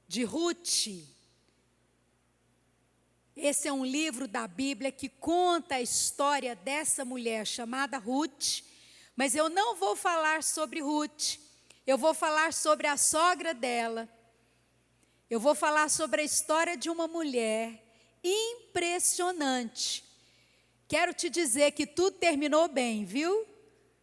de Ruth. Esse é um livro da Bíblia que conta a história dessa mulher chamada Ruth, mas eu não vou falar sobre Ruth, eu vou falar sobre a sogra dela. Eu vou falar sobre a história de uma mulher impressionante. Quero te dizer que tudo terminou bem, viu?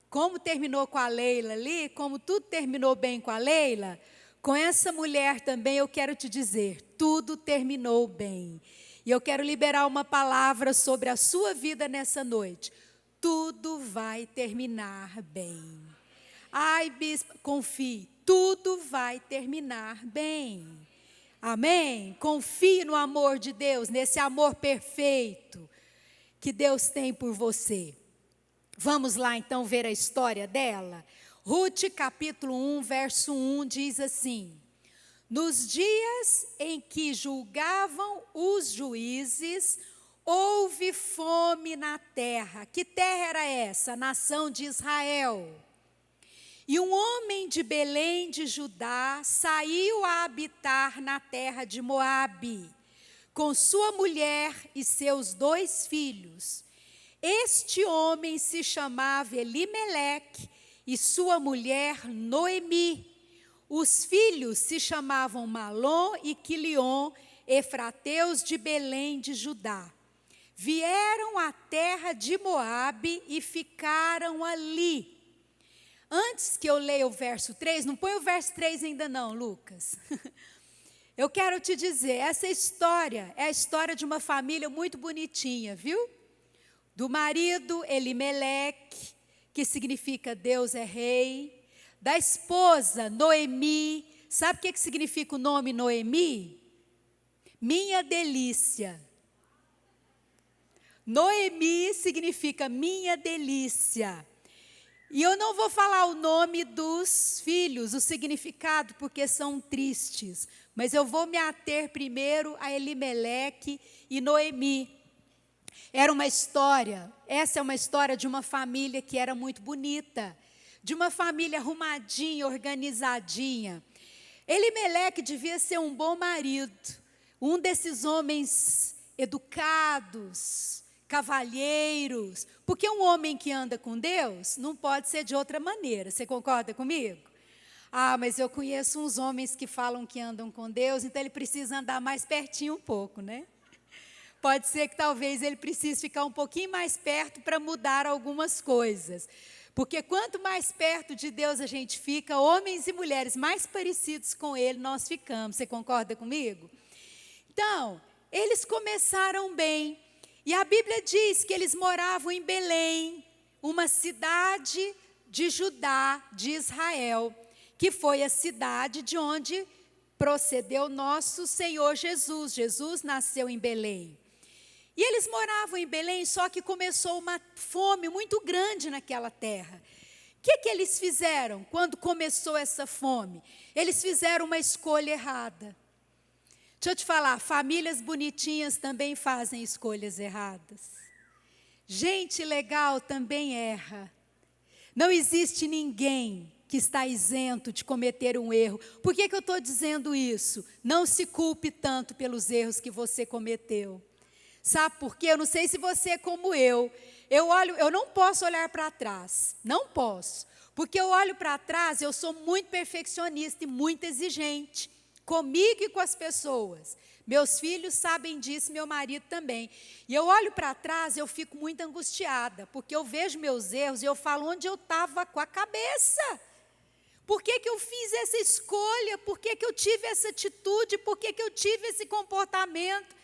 Como terminou com a Leila ali, como tudo terminou bem com a Leila, com essa mulher também eu quero te dizer, tudo terminou bem. E eu quero liberar uma palavra sobre a sua vida nessa noite. Tudo vai terminar bem. Ai, bispa, confie, tudo vai terminar bem. Amém? Confie no amor de Deus, nesse amor perfeito que Deus tem por você. Vamos lá então ver a história dela? Ruth capítulo 1, verso 1 diz assim: nos dias em que julgavam os juízes, houve fome na terra. Que terra era essa? A nação de Israel. E um homem de Belém de Judá saiu a habitar na terra de Moabe, com sua mulher e seus 2 filhos. Este homem se chamava Elimeleque e sua mulher Noemi. Os filhos se chamavam Malom e Quilion, efrateus de Belém de Judá. Vieram à terra de Moabe e ficaram ali. Antes que eu leia o verso 3, não põe o verso 3 ainda não, Lucas. Eu quero te dizer, essa história é a história de uma família muito bonitinha, viu? Do marido Elimeleque, que significa Deus é rei. Da esposa Noemi, sabe o que significa o nome Noemi? Minha delícia. Noemi significa minha delícia. E eu não vou falar o nome dos filhos, o significado, porque são tristes. Mas eu vou me ater primeiro a Elimeleque e Noemi. Era uma história, essa é uma história de uma família que era muito bonita. De uma família arrumadinha, organizadinha. Elimeleque devia ser um bom marido. Um desses homens educados, cavalheiros, porque um homem que anda com Deus não pode ser de outra maneira, você concorda comigo? Ah, mas eu conheço uns homens que falam que andam com Deus, então ele precisa andar mais pertinho um pouco, né? Pode ser que talvez ele precise ficar um pouquinho mais perto para mudar algumas coisas, porque quanto mais perto de Deus a gente fica, homens e mulheres mais parecidos com Ele nós ficamos, você concorda comigo? Então, eles começaram bem. E a Bíblia diz que eles moravam em Belém, uma cidade de Judá, de Israel, que foi a cidade de onde procedeu nosso Senhor Jesus. Jesus nasceu em Belém. E eles moravam em Belém, só que começou uma fome muito grande naquela terra. O que eles fizeram quando começou essa fome? Eles fizeram uma escolha errada. Deixa eu te falar, famílias bonitinhas também fazem escolhas erradas. Gente legal também erra. Não existe ninguém que está isento de cometer um erro. Por que eu estou dizendo isso? Não se culpe tanto pelos erros que você cometeu. Sabe por quê? Eu não sei se você é como eu. Eu não posso olhar para trás. Não posso. Porque eu olho para trás, eu sou muito perfeccionista e muito exigente. Comigo e com as pessoas. Meus filhos sabem disso, meu marido também. E eu olho para trás, eu fico muito angustiada, porque eu vejo meus erros e eu falo onde eu estava com a cabeça. Por que eu fiz essa escolha? Por que eu tive essa atitude? Por que eu tive esse comportamento?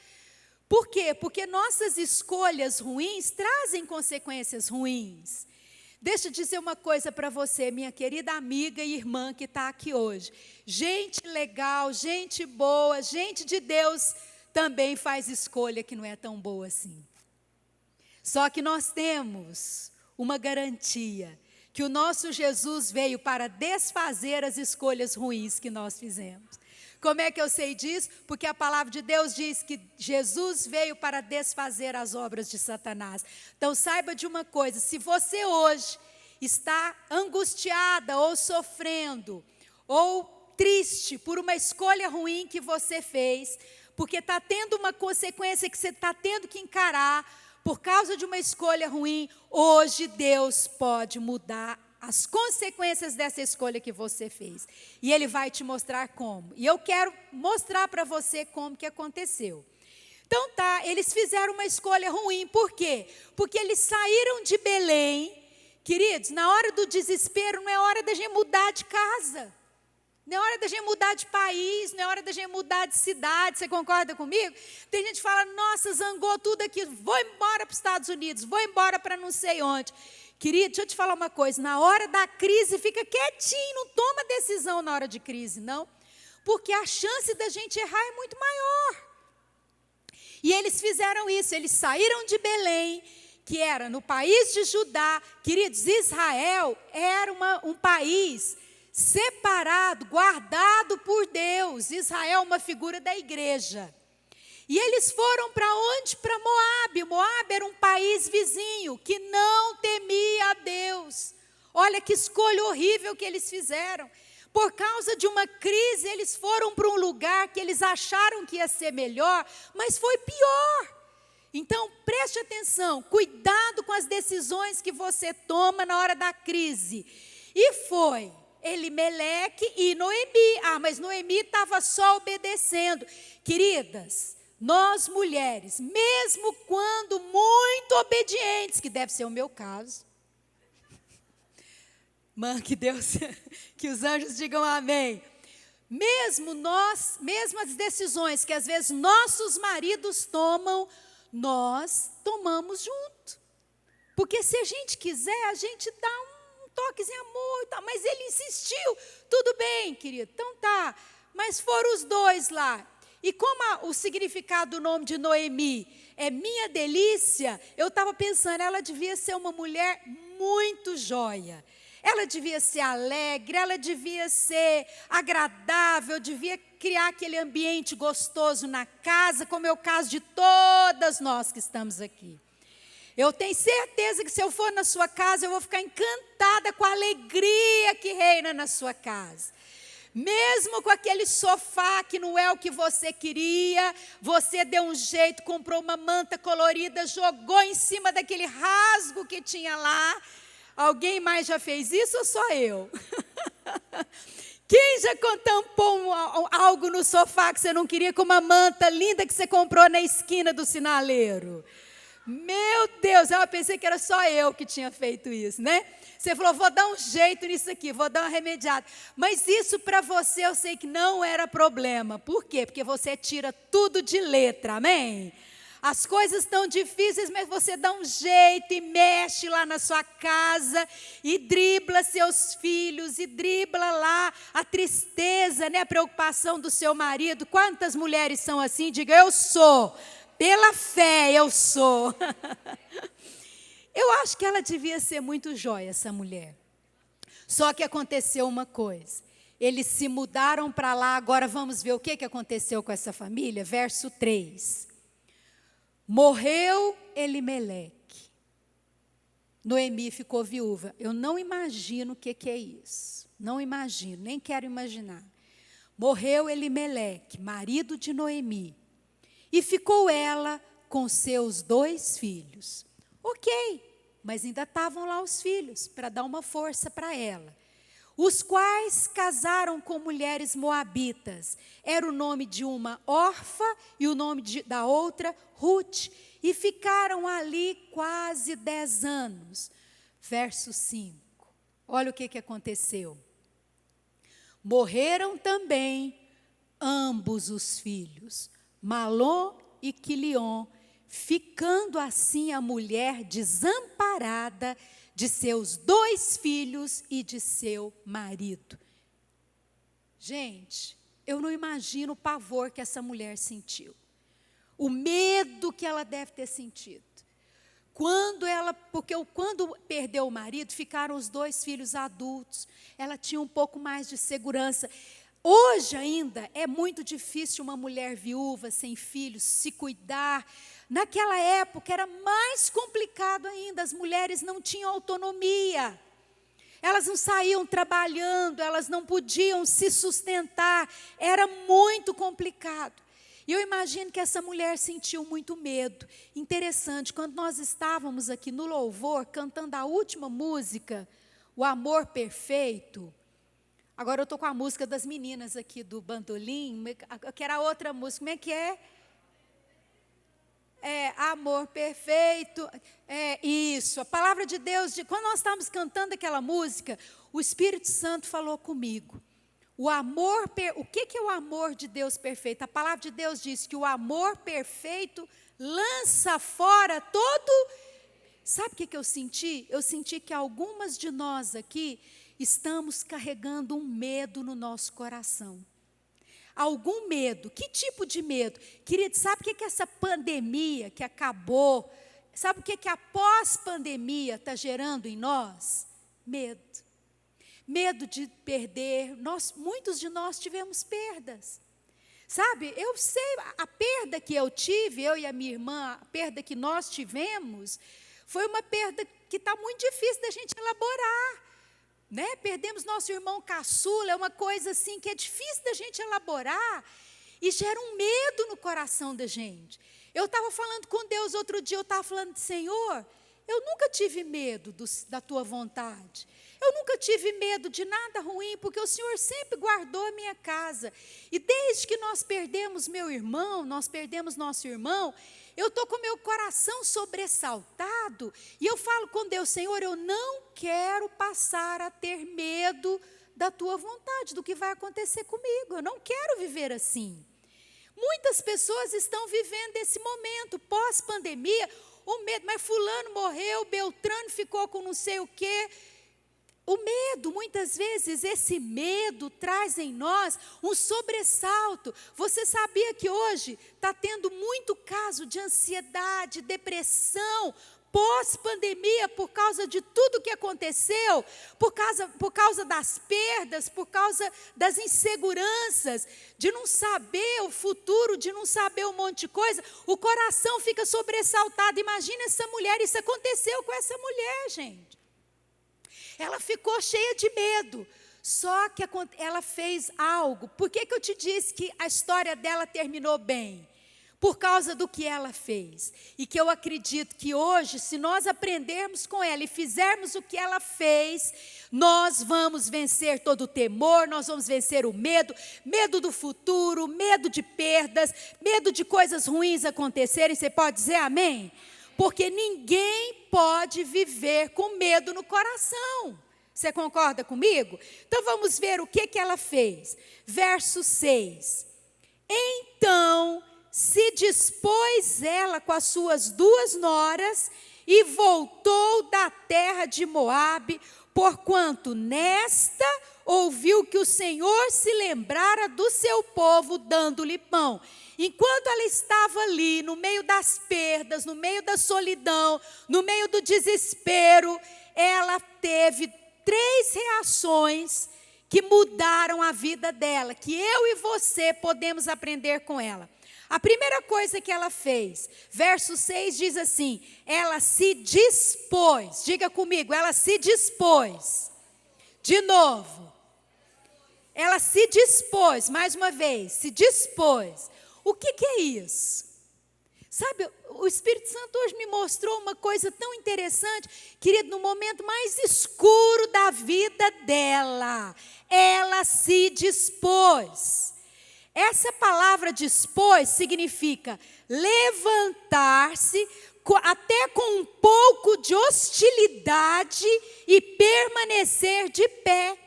Por quê? Porque nossas escolhas ruins trazem consequências ruins. Deixa eu dizer uma coisa para você, minha querida amiga e irmã que está aqui hoje. Gente legal, gente boa, gente de Deus também faz escolha que não é tão boa assim. Só que nós temos uma garantia, que o nosso Jesus veio para desfazer as escolhas ruins que nós fizemos. Como é que eu sei disso? Porque a palavra de Deus diz que Jesus veio para desfazer as obras de Satanás. Então saiba de uma coisa, se você hoje está angustiada ou sofrendo, ou triste por uma escolha ruim que você fez, porque está tendo uma consequência que você está tendo que encarar por causa de uma escolha ruim, hoje Deus pode mudar as consequências dessa escolha que você fez. E Ele vai te mostrar como. E eu quero mostrar para você como que aconteceu. Então tá, eles fizeram uma escolha ruim. Por quê? Porque eles saíram de Belém. Queridos, na hora do desespero, não é hora da gente mudar de casa. Não é hora da gente mudar de país, não é hora da gente mudar de cidade, você concorda comigo? Tem gente que fala, nossa, zangou tudo aqui, vou embora para os Estados Unidos, vou embora para não sei onde. Querido, deixa eu te falar uma coisa, na hora da crise fica quietinho, não toma decisão na hora de crise, não. Porque a chance da gente errar é muito maior. E eles fizeram isso, eles saíram de Belém, que era no país de Judá. Queridos, Israel era um país separado, guardado por Deus. Israel é uma figura da igreja. E eles foram para onde? Para Moabe. Moabe era um país vizinho que não temia a Deus. Olha que escolha horrível que eles fizeram. Por causa de uma crise, eles foram para um lugar que eles acharam que ia ser melhor, mas foi pior. Então, preste atenção, cuidado com as decisões que você toma na hora da crise. E foi Elimeleque e Noemi. Mas Noemi estava só obedecendo. Queridas, nós mulheres, mesmo quando muito obedientes, que deve ser o meu caso. Que Deus, que os anjos digam amém. Mesmo as decisões que às vezes nossos maridos tomam, nós tomamos junto. Porque se a gente quiser, a gente dá um toquezinho, amor, tá, mas ele insistiu. Tudo bem, querido, então tá. Mas foram os dois lá. E como o significado do nome de Noemi é minha delícia, eu estava pensando, ela devia ser uma mulher muito joia. Ela devia ser alegre, ela devia ser agradável, devia criar aquele ambiente gostoso na casa, como é o caso de todas nós que estamos aqui. Eu tenho certeza que se eu for na sua casa, eu vou ficar encantada com a alegria que reina na sua casa. Mesmo com aquele sofá que não é o que você queria, você deu um jeito, comprou uma manta colorida, jogou em cima daquele rasgo que tinha lá. Alguém mais já fez isso ou só eu? Quem já tampou algo no sofá que você não queria com uma manta linda que você comprou na esquina do sinaleiro? Meu Deus, eu pensei que era só eu que tinha feito isso, né? Você falou, vou dar um jeito nisso aqui, vou dar uma remediada. Mas isso para você eu sei que não era problema. Por quê? Porque você tira tudo de letra, amém? As coisas estão difíceis, mas você dá um jeito e mexe lá na sua casa e dribla seus filhos e dribla lá a tristeza, né, a preocupação do seu marido. Quantas mulheres são assim? Diga, eu sou. Pela fé, eu sou. Eu acho que ela devia ser muito jóia, essa mulher. Só que aconteceu uma coisa. Eles se mudaram para lá. Agora vamos ver o que aconteceu com essa família. Verso 3. Morreu Elimeleque. Noemi ficou viúva. Eu não imagino o que é isso. Não imagino, nem quero imaginar. Morreu Elimeleque, marido de Noemi. E ficou ela com seus 2 filhos. Ok, mas ainda estavam lá os filhos, para dar uma força para ela. Os quais casaram com mulheres moabitas. Era o nome de uma Orfa e o nome da outra Ruth. E ficaram ali quase 10 anos. Verso 5. Olha o que aconteceu. Morreram também ambos os filhos, Malom e Quilion, ficando assim a mulher desamparada de seus 2 filhos e de seu marido. Gente, eu não imagino o pavor que essa mulher sentiu. O medo que ela deve ter sentido. Porque quando perdeu o marido, ficaram os 2 filhos adultos. Ela tinha um pouco mais de segurança. Hoje ainda é muito difícil uma mulher viúva, sem filhos, se cuidar. Naquela época era mais complicado ainda, as mulheres não tinham autonomia. Elas não saíam trabalhando, elas não podiam se sustentar, era muito complicado. E eu imagino que essa mulher sentiu muito medo. Interessante, quando nós estávamos aqui no louvor, cantando a última música, O Amor Perfeito. Agora eu estou com a música das meninas aqui do bandolim, que era outra música, como é que é? Amor perfeito, isso, a palavra de Deus, quando nós estávamos cantando aquela música, o Espírito Santo falou comigo, o que é o amor de Deus perfeito? A palavra de Deus diz que o amor perfeito lança fora todo, sabe o que eu senti? Eu senti que algumas de nós aqui, estamos carregando um medo no nosso coração. Algum medo. Que tipo de medo? Querido, sabe o que essa pandemia que acabou, sabe o que a pós-pandemia está gerando em nós? Medo. Medo de perder. Muitos de nós tivemos perdas. Sabe, eu sei, a perda que eu tive, eu e a minha irmã, a perda que nós tivemos, foi uma perda que está muito difícil da gente elaborar. Né? Perdemos nosso irmão caçula, é uma coisa assim que é difícil da gente elaborar e gera um medo no coração da gente. Eu estava falando com Deus outro dia, eu estava falando, Senhor, eu nunca tive medo da tua vontade. Eu nunca tive medo de nada ruim, porque o Senhor sempre guardou a minha casa. E desde que nós perdemos nós perdemos nosso irmão, eu estou com meu coração sobressaltado, e eu falo com Deus, Senhor, eu não quero passar a ter medo da tua vontade, do que vai acontecer comigo, eu não quero viver assim. Muitas pessoas estão vivendo esse momento, pós-pandemia, o medo, mas fulano morreu, Beltrano ficou com não sei o quê. O medo, muitas vezes, esse medo traz em nós um sobressalto. Você sabia que hoje está tendo muito caso de ansiedade, depressão, pós-pandemia, por causa de tudo que aconteceu, por causa das perdas, por causa das inseguranças, de não saber o futuro, de não saber um monte de coisa, o coração fica sobressaltado. Imagina essa mulher, isso aconteceu com essa mulher, gente. Ela ficou cheia de medo, só que ela fez algo. Por que eu te disse que a história dela terminou bem? Por causa do que ela fez. E que eu acredito que hoje, se nós aprendermos com ela e fizermos o que ela fez, nós vamos vencer todo o temor, nós vamos vencer o medo, medo do futuro, medo de perdas, medo de coisas ruins acontecerem. Você pode dizer amém? Porque ninguém pode viver com medo no coração. Você concorda comigo? Então vamos ver o que ela fez. Verso 6. Então se dispôs ela com as suas 2 noras e voltou da terra de Moabe, porquanto nesta ouviu que o Senhor se lembrara do seu povo, dando-lhe pão. Enquanto ela estava ali, no meio das perdas, no meio da solidão, no meio do desespero, ela teve 3 reações que mudaram a vida dela, que eu e você podemos aprender com ela. A primeira coisa que ela fez, verso 6 diz assim, ela se dispôs, diga comigo, ela se dispôs. De novo, ela se dispôs, mais uma vez, se dispôs. O que é isso? Sabe, o Espírito Santo hoje me mostrou uma coisa tão interessante, querido, no momento mais escuro da vida dela, ela se dispôs. Essa palavra dispôs significa levantar-se até com um pouco de hostilidade e permanecer de pé.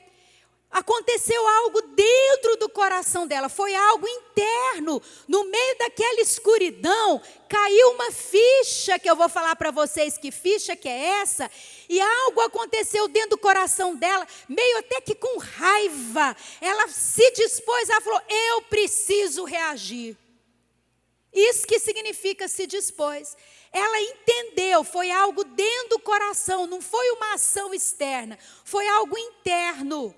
Aconteceu algo dentro do coração dela, foi algo interno. No meio daquela escuridão, caiu uma ficha, que eu vou falar para vocês que ficha que é essa, e algo aconteceu dentro do coração dela, meio até que com raiva. Ela se dispôs, ela falou, eu preciso reagir. Isso que significa se dispôs. Ela entendeu, foi algo dentro do coração, não foi uma ação externa, foi algo interno.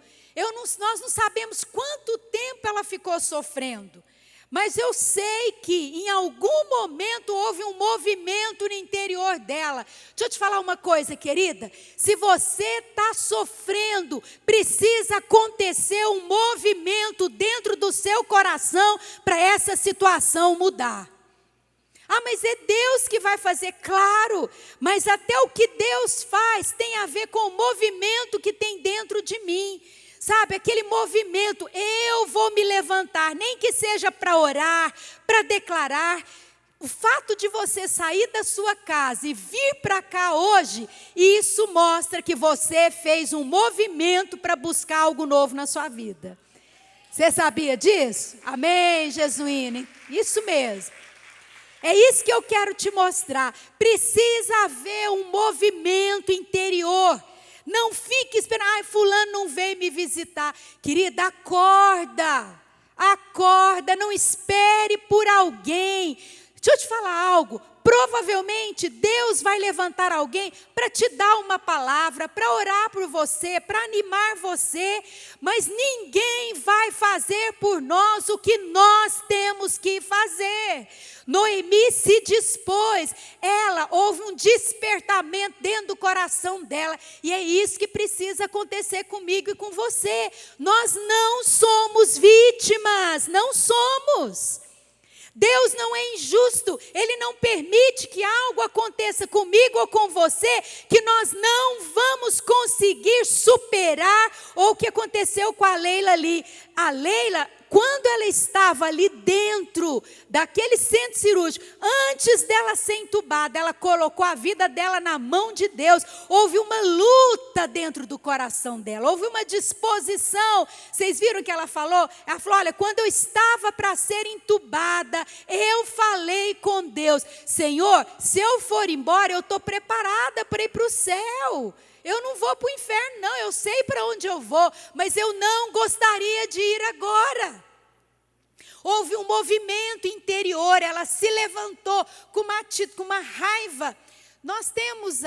Nós não sabemos quanto tempo ela ficou sofrendo, Mas eu sei que em algum momento houve um movimento no interior dela. Deixa eu te falar uma coisa, querida. Se você está sofrendo, precisa acontecer um movimento dentro do seu coração para essa situação mudar. Ah, mas é Deus que vai fazer, claro. Mas até o que Deus faz tem a ver com o movimento que tem dentro de mim. Sabe, aquele movimento, eu vou me levantar, nem que seja para orar, para declarar. O fato de você sair da sua casa e vir para cá hoje, isso mostra que você fez um movimento para buscar algo novo na sua vida. Você sabia disso? Amém, Jesuíne? Isso mesmo. É isso que eu quero te mostrar. Precisa haver um movimento interior. Não fique esperando, fulano não veio me visitar. Querida, acorda, não espere por alguém. Deixa eu te falar algo, provavelmente Deus vai levantar alguém para te dar uma palavra, para orar por você, para animar você, mas ninguém vai fazer por nós o que nós temos que fazer. Noemi se dispôs, houve um despertamento dentro do coração dela, e é isso que precisa acontecer comigo e com você. Nós não somos vítimas, não somos. Deus não é injusto, Ele não permite que algo aconteça comigo ou com você, que nós não vamos conseguir superar, ou o que aconteceu com a Leila ali. A Leila, quando ela estava ali dentro daquele centro cirúrgico, antes dela ser entubada, ela colocou a vida dela na mão de Deus. Houve uma luta dentro do coração dela, houve uma disposição. Vocês viram o que ela falou? Ela falou, olha, quando eu estava para ser entubada, eu falei com Deus, Senhor, se eu for embora, eu estou preparada para ir para o céu. Eu não vou para o inferno, não, eu sei para onde eu vou, mas eu não gostaria de ir agora. Houve um movimento interior, ela se levantou com uma raiva. Nós temos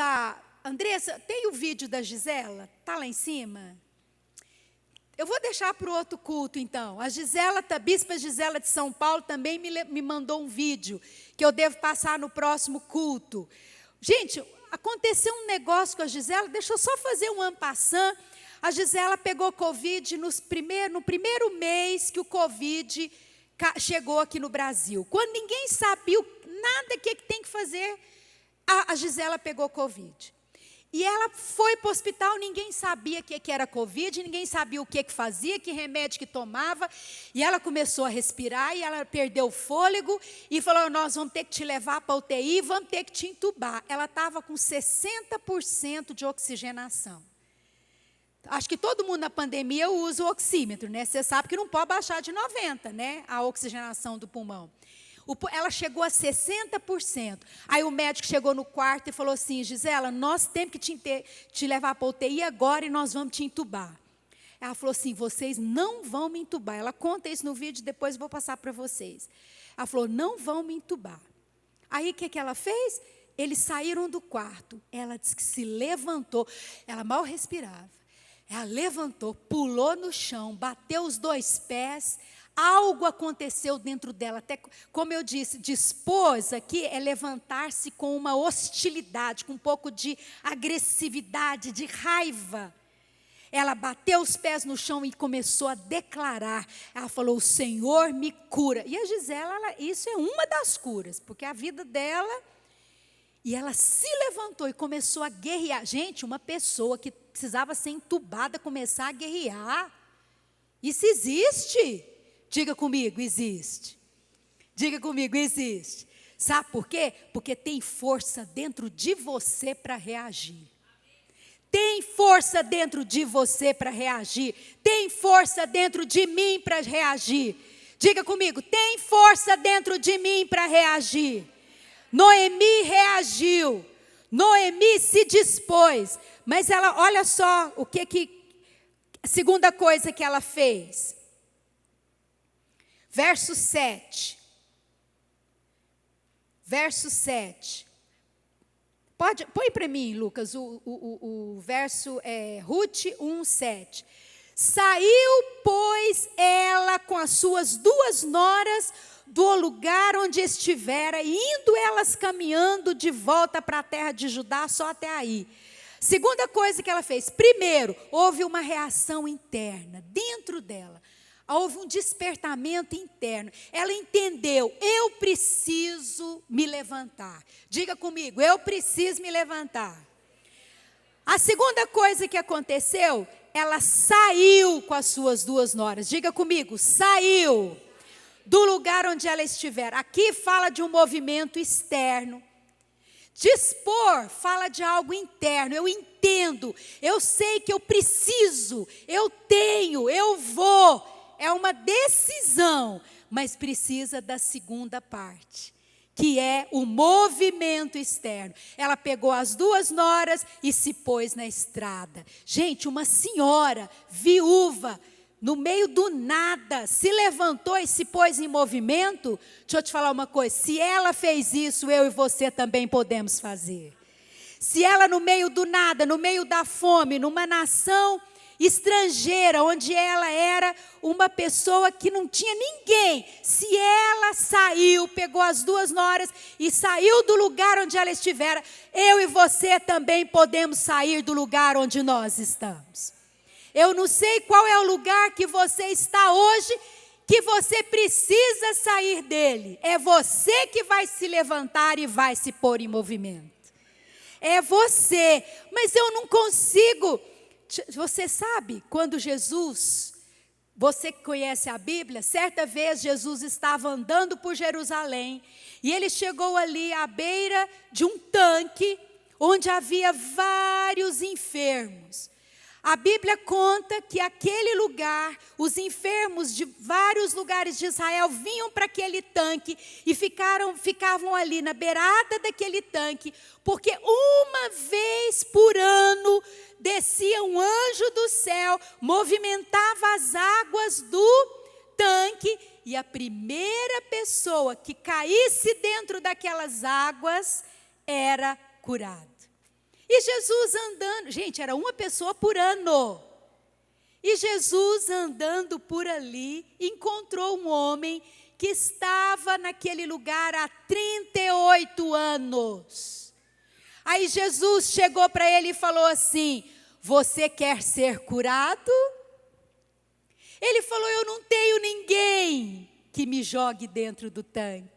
Andressa, tem o vídeo da Gisela? Está lá em cima? Eu vou deixar para o outro culto, então. A Bispa Gisela de São Paulo também me mandou um vídeo, que eu devo passar no próximo culto. Gente, aconteceu um negócio com a Gisela, deixa eu só fazer um en passant. A Gisela pegou Covid no primeiro mês que o Covid chegou aqui no Brasil. Quando ninguém sabia nada que tem que fazer, a Gisela pegou Covid. E ela foi para o hospital, ninguém sabia o que era Covid, ninguém sabia o que fazia, que remédio que tomava. E ela começou a respirar e ela perdeu o fôlego e falou, nós vamos ter que te levar para a UTI, vamos ter que te entubar. Ela estava com 60% de oxigenação. Acho que todo mundo na pandemia usa o oxímetro, né? Você sabe que não pode baixar de 90, né? A oxigenação do pulmão. Ela chegou a 60%. Aí o médico chegou no quarto e falou assim, Gisela, nós temos que te levar para a UTI agora e nós vamos te entubar. Ela falou assim, vocês não vão me entubar. Ela conta isso no vídeo, depois eu vou passar para vocês. Ela falou, não vão me entubar. Aí o que ela fez? Eles saíram do quarto. Ela disse que se levantou. Ela mal respirava. Ela levantou, pulou no chão, bateu os 2 pés. Algo aconteceu dentro dela, até como eu disse, dispôs aqui é levantar-se com uma hostilidade, com um pouco de agressividade, de raiva. Ela bateu os pés no chão e começou a declarar. Ela falou, o Senhor me cura. E a Gisela, isso é uma das curas, porque a vida dela... E ela se levantou e começou a guerrear. Gente, uma pessoa que precisava ser entubada, começar a guerrear. Isso existe. Diga comigo, existe. Diga comigo, existe. Sabe por quê? Porque tem força dentro de você para reagir. Tem força dentro de você para reagir. Tem força dentro de mim para reagir. Diga comigo, tem força dentro de mim para reagir. Noemi reagiu. Noemi se dispôs. Mas ela, olha só a segunda coisa que ela fez. Verso 7. Verso 7. Põe para mim, Lucas, o verso Ruth 1:7. Saiu, pois, ela com as suas 2 noras do lugar onde estivera, indo elas caminhando de volta para a terra de Judá, só até aí. Segunda coisa que ela fez: primeiro, houve uma reação interna, dentro dela. Houve um despertamento interno. Ela entendeu: eu preciso me levantar. Diga comigo: eu preciso me levantar. A segunda coisa que aconteceu, ela saiu com as suas 2 noras. Diga comigo: saiu do lugar onde ela estiver. Aqui fala de um movimento externo. Dispor fala de algo interno. Eu entendo, eu sei que eu preciso, eu tenho, eu vou. É uma decisão, mas precisa da segunda parte, que é o movimento externo. Ela pegou as 2 noras e se pôs na estrada. Gente, uma senhora viúva, no meio do nada, se levantou e se pôs em movimento. Deixa eu te falar uma coisa: se ela fez isso, eu e você também podemos fazer. Se ela, no meio do nada, no meio da fome, numa nação estrangeira, onde ela era uma pessoa que não tinha ninguém, se ela saiu, pegou as 2 noras e saiu do lugar onde ela estivera, eu e você também podemos sair do lugar onde nós estamos. Eu não sei qual é o lugar que você está hoje, que você precisa sair dele. É você que vai se levantar e vai se pôr em movimento. É você. Mas eu não consigo. Você sabe, quando Jesus, você que conhece a Bíblia, certa vez Jesus estava andando por Jerusalém, e ele chegou ali à beira de um tanque, onde havia vários enfermos. A Bíblia conta que aquele lugar, os enfermos de vários lugares de Israel vinham para aquele tanque e ficavam ali na beirada daquele tanque, porque uma vez por ano descia um anjo do céu, movimentava as águas do tanque, e a primeira pessoa que caísse dentro daquelas águas era curada. E Jesus andando, gente, era uma pessoa por ano. E Jesus andando por ali, encontrou um homem que estava naquele lugar há 38 anos. Aí Jesus chegou para ele e falou assim: você quer ser curado? Ele falou: eu não tenho ninguém que me jogue dentro do tanque.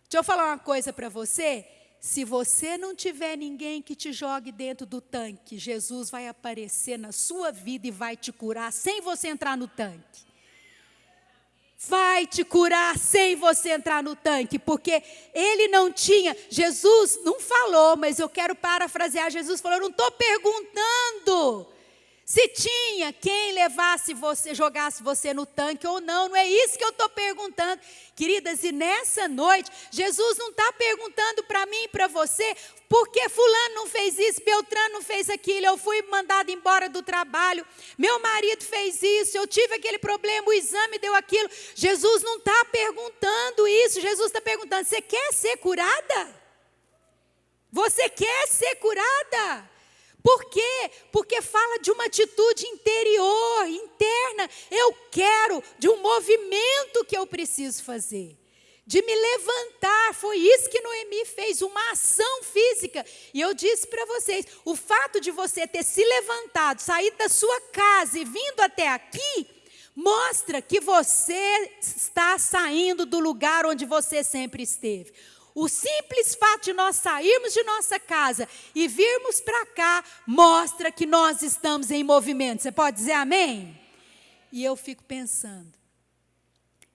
Deixa eu falar uma coisa para você. Se você não tiver ninguém que te jogue dentro do tanque, Jesus vai aparecer na sua vida e vai te curar sem você entrar no tanque. Vai te curar sem você entrar no tanque, porque ele não tinha, Jesus não falou, mas eu quero parafrasear, Jesus falou: eu não estou perguntando se tinha quem levasse você, jogasse você no tanque ou não, não é isso que eu estou perguntando. Queridas, e nessa noite, Jesus não está perguntando para mim e para você, porque fulano não fez isso, Beltrano não fez aquilo, eu fui mandado embora do trabalho, meu marido fez isso, eu tive aquele problema, o exame deu aquilo. Jesus não está perguntando isso, Jesus está perguntando: você quer ser curada? Você quer ser curada? Por quê? Porque fala de uma atitude interior, interna. Eu quero, de um movimento que eu preciso fazer, de me levantar. Foi isso que Noemi fez, uma ação física. E eu disse para vocês, o fato de você ter se levantado, saído da sua casa e vindo até aqui, mostra que você está saindo do lugar onde você sempre esteve. O simples fato de nós sairmos de nossa casa e virmos para cá, mostra que nós estamos em movimento. Você pode dizer amém? E eu fico pensando,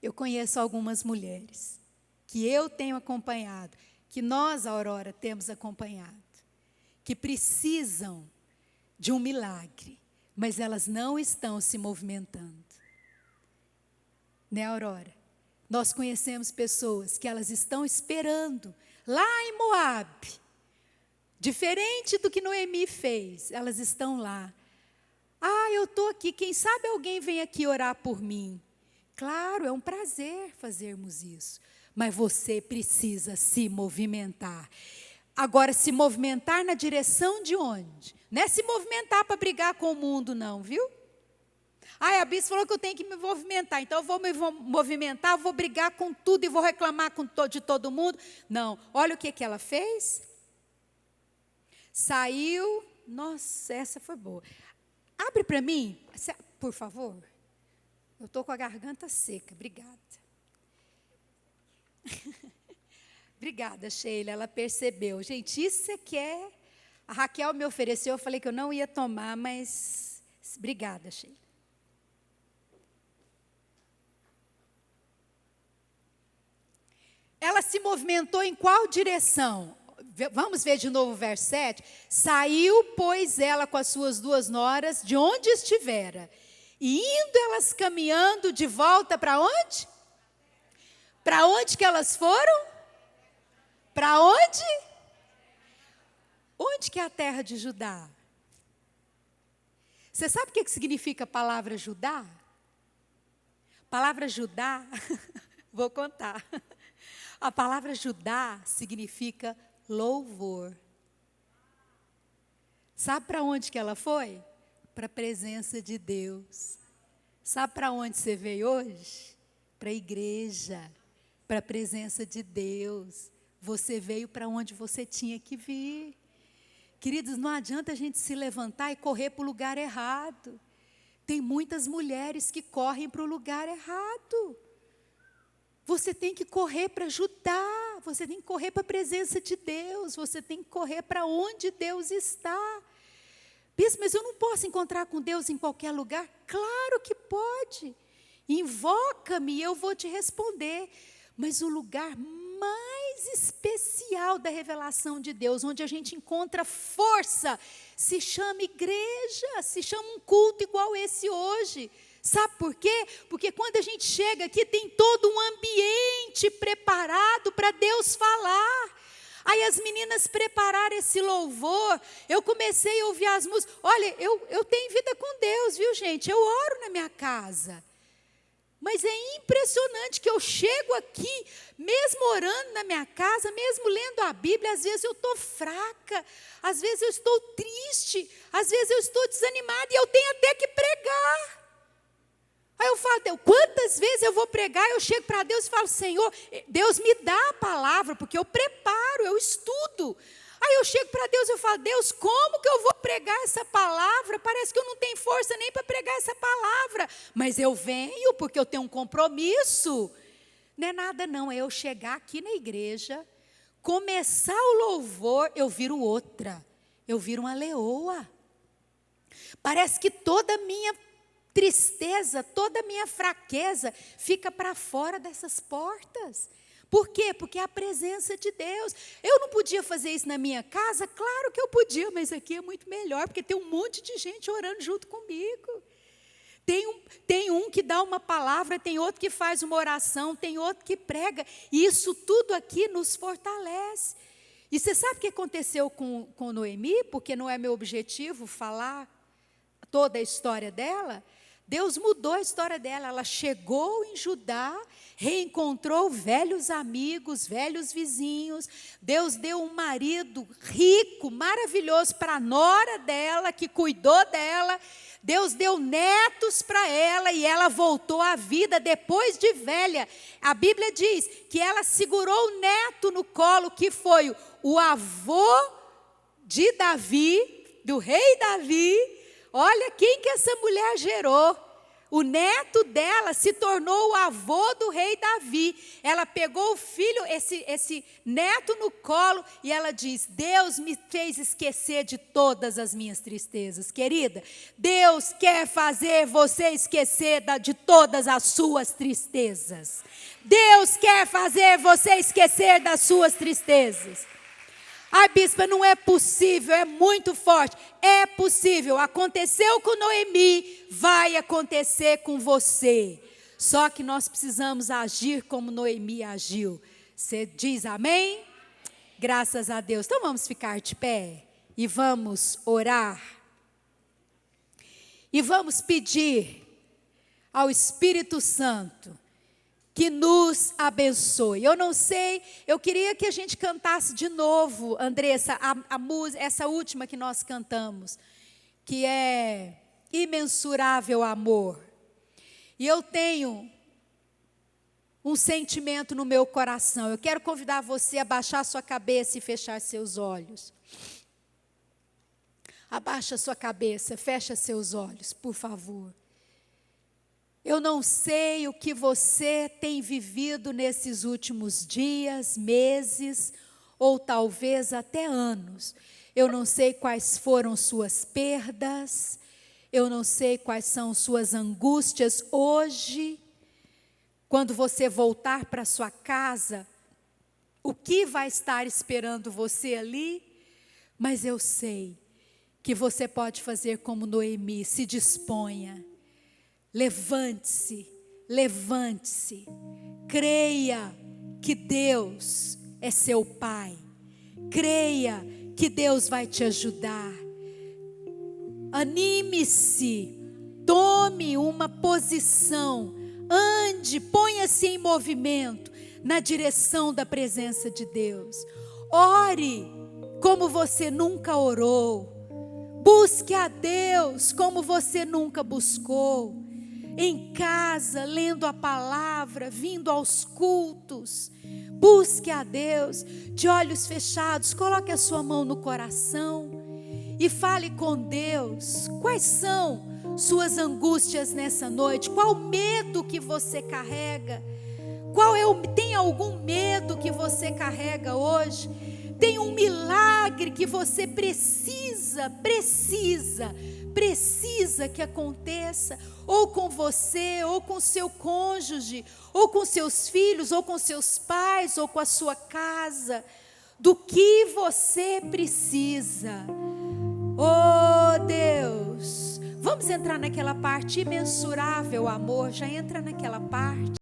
eu conheço algumas mulheres que eu tenho acompanhado, que nós, Aurora, temos acompanhado, que precisam de um milagre, mas elas não estão se movimentando. Né, Aurora? Nós conhecemos pessoas que elas estão esperando lá em Moabe. Diferente do que Noemi fez, elas estão lá. Ah, eu estou aqui, quem sabe alguém vem aqui orar por mim. Claro, é um prazer fazermos isso, mas você precisa se movimentar. Agora, se movimentar na direção de onde? Não é se movimentar para brigar com o mundo, não, viu? Ai, a bispa falou que eu tenho que me movimentar, então eu vou me movimentar, eu vou brigar com tudo e vou reclamar de todo mundo. Não, olha o que ela fez. Saiu, nossa, essa foi boa. Abre para mim, por favor. Eu estou com a garganta seca, obrigada. Obrigada, Sheila, ela percebeu. Gente, isso é que é... A Raquel me ofereceu, eu falei que eu não ia tomar, mas... Obrigada, Sheila. Ela se movimentou em qual direção? Vamos ver de novo o verso 7. Saiu, pois, ela com as suas 2 noras, de onde estivera. E indo elas caminhando de volta para onde? Para onde que elas foram? Para onde? Onde que é a terra de Judá? Você sabe o que significa a palavra Judá? Palavra Judá, vou contar. A palavra Judá significa louvor. Sabe para onde que ela foi? Para a presença de Deus. Sabe para onde você veio hoje? Para a igreja, para a presença de Deus. Você veio para onde você tinha que vir. Queridos, não adianta a gente se levantar e correr para o lugar errado. Tem muitas mulheres que correm para o lugar errado. Você tem que correr para Judá, você tem que correr para a presença de Deus, você tem que correr para onde Deus está. Bispo, mas eu não posso encontrar com Deus em qualquer lugar? Claro que pode. Invoca-me e eu vou te responder. Mas o lugar mais especial da revelação de Deus, onde a gente encontra força, se chama igreja, se chama um culto igual esse hoje. Sabe por quê? Porque quando a gente chega aqui, tem todo um ambiente preparado para Deus falar. Aí as meninas prepararam esse louvor, eu comecei a ouvir as músicas. Olha, eu tenho vida com Deus, viu, gente? Eu oro na minha casa. Mas é impressionante que eu chego aqui, mesmo orando na minha casa, mesmo lendo a Bíblia, às vezes eu estou fraca, às vezes eu estou triste, às vezes eu estou desanimada e eu tenho até que pregar. Aí eu falo, Deus, quantas vezes eu vou pregar, eu chego para Deus e falo, Senhor, Deus me dá a palavra, porque eu preparo, eu estudo. Aí eu chego para Deus e eu falo, Deus, como que eu vou pregar essa palavra? Parece que eu não tenho força nem para pregar essa palavra. Mas eu venho porque eu tenho um compromisso. Não é nada não, é eu chegar aqui na igreja, começar o louvor, eu viro outra. Eu viro uma leoa. Parece que toda a minha tristeza, toda a minha fraqueza fica para fora dessas portas. Por quê? Porque é a presença de Deus. Eu não podia fazer isso na minha casa? Claro que eu podia, mas aqui é muito melhor, porque tem um monte de gente orando junto comigo. Tem um que dá uma palavra, tem outro que faz uma oração, tem outro que prega. E isso tudo aqui nos fortalece. E você sabe o que aconteceu com Noemi? Porque não é meu objetivo falar toda a história dela. Deus mudou a história dela, ela chegou em Judá, reencontrou velhos amigos, velhos vizinhos, Deus deu um marido rico, maravilhoso para a nora dela, que cuidou dela, Deus deu netos para ela e ela voltou à vida depois de velha. A Bíblia diz que ela segurou o neto no colo, que foi o avô de Davi, do rei Davi. Olha quem que essa mulher gerou. O neto dela se tornou o avô do rei Davi. Ela pegou o filho, esse neto no colo, e ela diz, Deus me fez esquecer de todas as minhas tristezas. Querida, Deus quer fazer você esquecer de todas as suas tristezas. Deus quer fazer você esquecer das suas tristezas. Ai, bispa, não é possível, é muito forte. É possível, aconteceu com Noemi, vai acontecer com você. Só que nós precisamos agir como Noemi agiu. Você diz amém? Graças a Deus. Então vamos ficar de pé e vamos orar. E vamos pedir ao Espírito Santo que nos abençoe. Eu não sei, eu queria que a gente cantasse de novo, Andressa, a música, essa última que nós cantamos, que é Imensurável Amor. E eu tenho um sentimento no meu coração. Eu quero convidar você a baixar sua cabeça e fechar seus olhos. Abaixa sua cabeça, fecha seus olhos, por favor. Eu não sei o que você tem vivido nesses últimos dias, meses, ou talvez até anos. Eu não sei quais foram suas perdas, eu não sei quais são suas angústias hoje. Quando você voltar para sua casa, o que vai estar esperando você ali? Mas eu sei que você pode fazer como Noemi, se disponha, levante-se, levante-se, creia que Deus é seu Pai, creia que Deus vai te ajudar, anime-se, tome uma posição, ande, ponha-se em movimento na direção da presença de Deus, ore como você nunca orou, busque a Deus como você nunca buscou, em casa, lendo a palavra, vindo aos cultos, busque a Deus, de olhos fechados, coloque a sua mão no coração e fale com Deus, quais são suas angústias nessa noite, qual o medo que você carrega, tem algum medo que você carrega hoje, tem um milagre que você precisa que aconteça, ou com você, ou com seu cônjuge, ou com seus filhos, ou com seus pais, ou com a sua casa, do que você precisa. Oh Deus, vamos entrar naquela parte imensurável amor, já entra naquela parte.